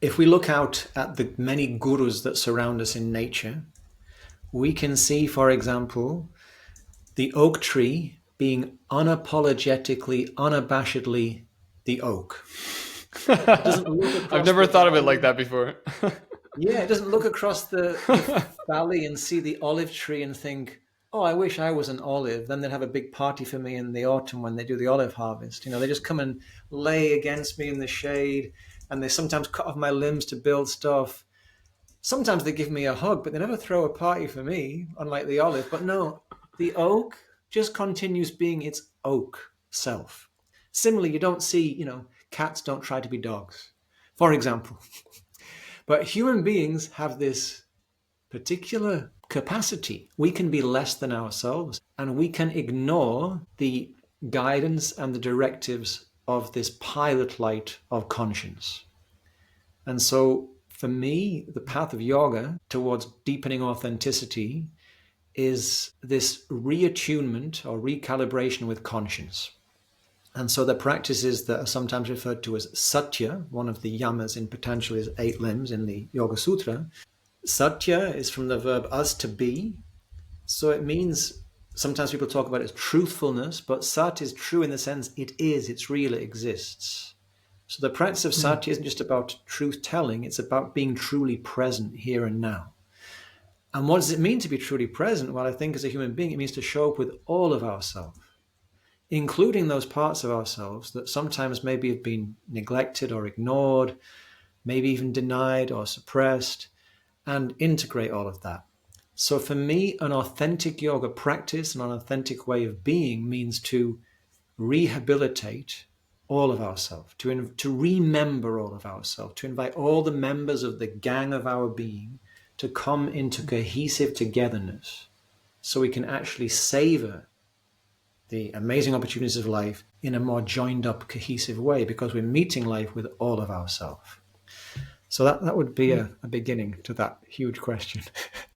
If we look out at the many gurus that surround us in nature, we can see, for example, the oak tree being unapologetically, unabashedly the oak. It doesn't look I've across never the thought of it like valley. that before. Yeah, it doesn't look across the valley and see the olive tree and think, "Oh, I wish I was an olive." Then they'd have a big party for me in the autumn when they do the olive harvest. They just come and lay against me in the shade, and they sometimes cut off my limbs to build stuff. Sometimes they give me a hug, but they never throw a party for me, unlike the olive. But no, the oak just continues being its oak self. Similarly, you don't see, cats don't try to be dogs, for example. But human beings have this particular capacity. We can be less than ourselves and we can ignore the guidance and the directives of this pilot light of conscience. And so, for me, the path of yoga towards deepening authenticity is this reattunement or recalibration with conscience. And so the practices that are sometimes referred to as satya, one of the yamas in Patanjali's 8 limbs in the Yoga Sutra. Satya is from the verb as to be. So it means, sometimes people talk about it as truthfulness, but sat is true in the sense it is, it's real, it exists. So the practice of Mm. satya isn't just about truth telling, it's about being truly present here and now. And what does it mean to be truly present? Well, I think as a human being, it means to show up with all of ourselves, including those parts of ourselves that sometimes maybe have been neglected or ignored, maybe even denied or suppressed, and integrate all of that. So for me, an authentic yoga practice and an authentic way of being means to rehabilitate all of ourselves, to remember all of ourselves, to invite all the members of the gang of our being to come into cohesive togetherness so we can actually savor the amazing opportunities of life in a more joined up, cohesive way because we're meeting life with all of ourselves. So that would be a beginning to that huge question.